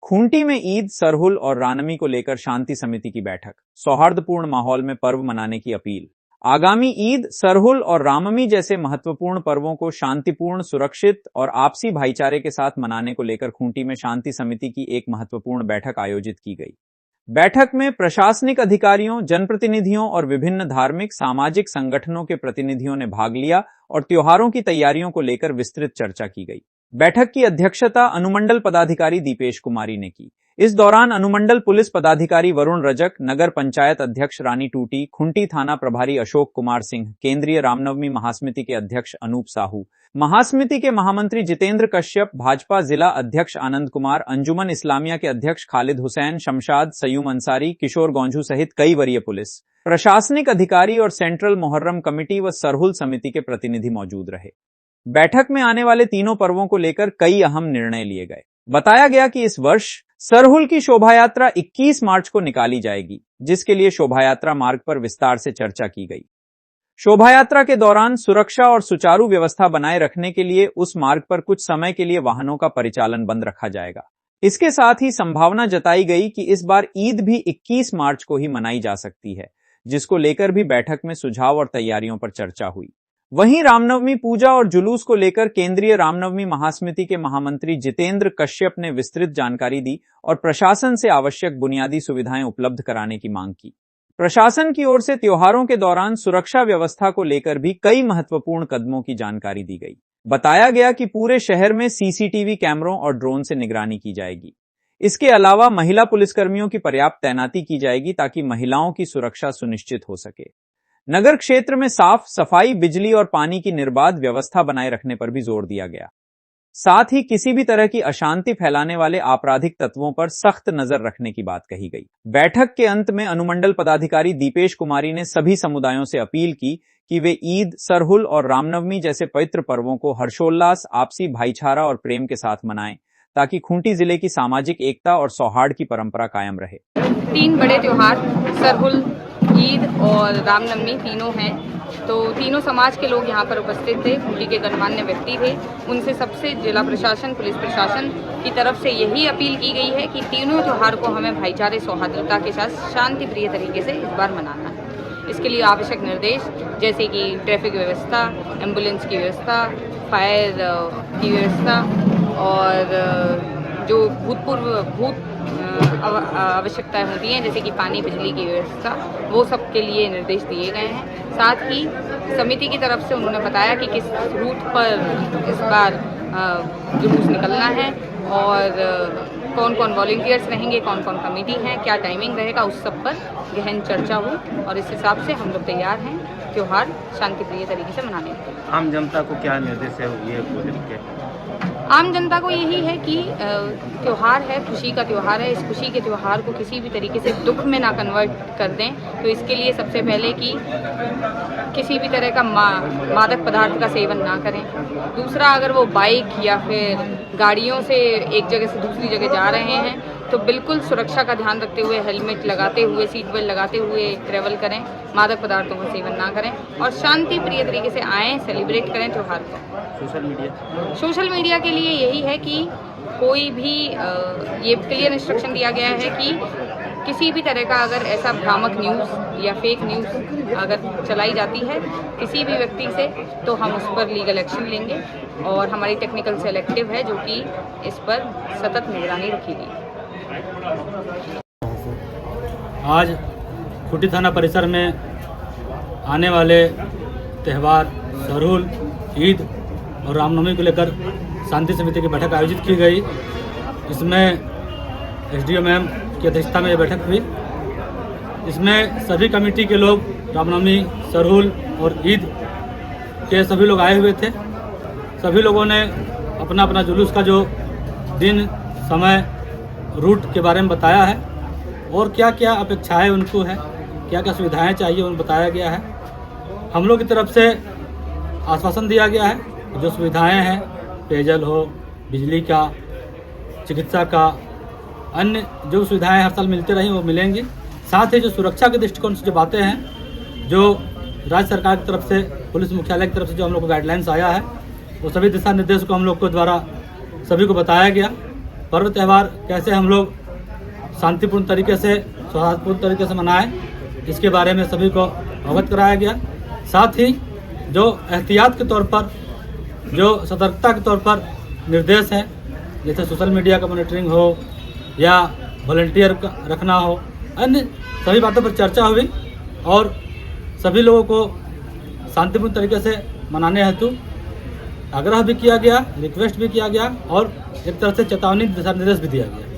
खूंटी में ईद, सरहुल और रामनवमी को लेकर शांति समिति की बैठक। सौहार्दपूर्ण माहौल में पर्व मनाने की अपील। आगामी ईद, सरहुल और रामनवमी जैसे महत्वपूर्ण पर्वों को शांतिपूर्ण, सुरक्षित और आपसी भाईचारे के साथ मनाने को लेकर खूंटी में शांति समिति की एक महत्वपूर्ण बैठक आयोजित की गई। बैठक में प्रशासनिक अधिकारियों, जनप्रतिनिधियों और विभिन्न धार्मिक, सामाजिक संगठनों के प्रतिनिधियों ने भाग लिया और त्योहारों की तैयारियों को लेकर विस्तृत चर्चा की गई। बैठक की अध्यक्षता अनुमंडल पदाधिकारी दीपेश कुमारी ने की। इस दौरान अनुमंडल पुलिस पदाधिकारी वरुण रजक, नगर पंचायत अध्यक्ष रानी टूटी, खुंटी थाना प्रभारी अशोक कुमार सिंह, केंद्रीय रामनवमी महासमिति के अध्यक्ष अनूप साहू, महासमिति के महामंत्री जितेंद्र कश्यप, भाजपा जिला अध्यक्ष आनंद कुमार, अंजुमन इस्लामिया के अध्यक्ष खालिद हुसैन, शमशाद, सयूम अंसारी, किशोर गौंझू सहित कई वरीय पुलिस, प्रशासनिक अधिकारी और सेंट्रल मोहर्रम कमेटी व सरहुल समिति के प्रतिनिधि मौजूद रहे। बैठक में आने वाले तीनों पर्वों को लेकर कई अहम निर्णय लिए गए। बताया गया कि इस वर्ष सरहुल की शोभायात्रा 21 मार्च को निकाली जाएगी, जिसके लिए शोभायात्रा मार्ग पर विस्तार से चर्चा की गई। शोभायात्रा के दौरान सुरक्षा और सुचारू व्यवस्था बनाए रखने के लिए उस मार्ग पर कुछ समय के लिए वाहनों का परिचालन बंद रखा जाएगा। इसके साथ ही संभावना जताई गई कि इस बार ईद भी 21 मार्च को ही मनाई जा सकती है, जिसको लेकर भी बैठक में सुझाव और तैयारियों पर चर्चा हुई। वहीं रामनवमी पूजा और जुलूस को लेकर केंद्रीय रामनवमी महासमिति के महामंत्री जितेंद्र कश्यप ने विस्तृत जानकारी दी और प्रशासन से आवश्यक बुनियादी सुविधाएं उपलब्ध कराने की मांग की। प्रशासन की ओर से त्योहारों के दौरान सुरक्षा व्यवस्था को लेकर भी कई महत्वपूर्ण कदमों की जानकारी दी गई। बताया गया कि पूरे शहर में सीसीटीवी कैमरों और ड्रोन से निगरानी की जाएगी। इसके अलावा महिला पुलिसकर्मियों की पर्याप्त तैनाती की जाएगी ताकि महिलाओं की सुरक्षा सुनिश्चित हो सके। नगर क्षेत्र में साफ सफाई, बिजली और पानी की निर्बाध व्यवस्था बनाए रखने पर भी जोर दिया गया। साथ ही किसी भी तरह की अशांति फैलाने वाले आपराधिक तत्वों पर सख्त नजर रखने की बात कही गई। बैठक के अंत में अनुमंडल पदाधिकारी दीपेश कुमारी ने सभी समुदायों से अपील की कि वे ईद, सरहुल और रामनवमी जैसे पवित्र पर्वों को हर्षोल्लास, आपसी भाईचारा और प्रेम के साथ मनाएं, ताकि खूंटी जिले की सामाजिक एकता और सौहार्द की परंपरा कायम रहे। 3 बड़े त्योहार सरहुल, ईद और रामनवमी तीनों हैं, तो तीनों समाज के लोग यहाँ पर उपस्थित थे। खूंटी के गणमान्य व्यक्ति थे। उनसे सबसे जिला प्रशासन, पुलिस प्रशासन की तरफ से यही अपील की गई है कि तीनों त्यौहार को हमें भाईचारे, सौहार्दता के साथ शांति प्रिय तरीके से इस बार मनाना है। इसके लिए आवश्यक निर्देश जैसे कि ट्रैफिक व्यवस्था, एम्बुलेंस की व्यवस्था, फायर की व्यवस्था और जो भूतपूर्व आवश्यकताएं होती हैं जैसे कि पानी, बिजली की व्यवस्था, वो सब के लिए निर्देश दिए गए हैं। साथ ही समिति की तरफ से उन्होंने बताया कि किस रूट पर इस बार जुलूस निकलना है और कौन कौन वॉलंटियर्स रहेंगे, कौन कौन कमेटी है, क्या टाइमिंग रहेगा, उस सब पर गहन चर्चा हुई और इस हिसाब से हम लोग तैयार हैं त्यौहार शांतिप्रिय तरीके से मनाने के लिए। आम जनता को क्या निर्देश है ये को लेकर? आम जनता को यही है कि त्यौहार है, खुशी का त्यौहार है। इस खुशी के त्यौहार को किसी भी तरीके से दुख में ना कन्वर्ट कर दें। तो इसके लिए सबसे पहले कि किसी भी तरह का मादक पदार्थ का सेवन ना करें। दूसरा, अगर वो बाइक या फिर गाड़ियों से एक जगह से दूसरी जगह जा रहे हैं तो बिल्कुल सुरक्षा का ध्यान रखते हुए, हेलमेट लगाते हुए, सीट बेल्ट लगाते हुए ट्रैवल करें, मादक पदार्थों का सेवन ना करें और शांति प्रिय तरीके से आएँ, सेलिब्रेट करें त्यौहार को। सोशल मीडिया के लिए यही है कि कोई भी ये क्लियर इंस्ट्रक्शन दिया गया है कि किसी भी तरह का अगर ऐसा भ्रामक न्यूज़ या फेक न्यूज़ अगर चलाई जाती है किसी भी व्यक्ति से तो हम उस पर लीगल एक्शन लेंगे और हमारी टेक्निकल सेल एक्टिव है जो कि इस पर सतत निगरानी रखेगी। आज खूंटी थाना परिसर में आने वाले त्यौहार सरहुल, ईद और रामनवमी को लेकर शांति समिति की बैठक आयोजित की गई। इसमें एसडीओ मैम की अध्यक्षता में यह बैठक हुई। इसमें सभी कमेटी के लोग रामनवमी, सरहुल और ईद के सभी लोग आए हुए थे। सभी लोगों ने अपना अपना जुलूस का जो दिन, समय, रूट के बारे में बताया है और क्या क्या अपेक्षाएं उनको है, क्या क्या सुविधाएं चाहिए उनको बताया गया है। हम लोग की तरफ से आश्वासन दिया गया है जो सुविधाएं हैं, पेयजल हो, बिजली का, चिकित्सा का, अन्य जो सुविधाएं हर साल मिलती रही वो मिलेंगी। साथ ही जो सुरक्षा के दृष्टिकोण से जो बातें हैं, जो राज्य सरकार की तरफ से, पुलिस मुख्यालय की तरफ से जो हम लोग को गाइडलाइंस आया है, वो सभी दिशा निर्देश को हम लोग को द्वारा सभी को बताया गया पर्व त्यौहार कैसे हम लोग शांतिपूर्ण तरीके से, सौहार्दपूर्ण तरीके से मनाएं, इसके बारे में सभी को अवगत कराया गया। साथ ही जो एहतियात के तौर पर, जो सतर्कता के तौर पर निर्देश हैं, जैसे सोशल मीडिया का मॉनिटरिंग हो या वॉलंटियर का रखना हो, अन्य सभी बातों पर चर्चा हुई और सभी लोगों को शांतिपूर्ण तरीके से मनाने हेतु आग्रह भी किया गया, रिक्वेस्ट भी किया गया और एक तरह से चेतावनी दिशा निर्देश भी दिया गया।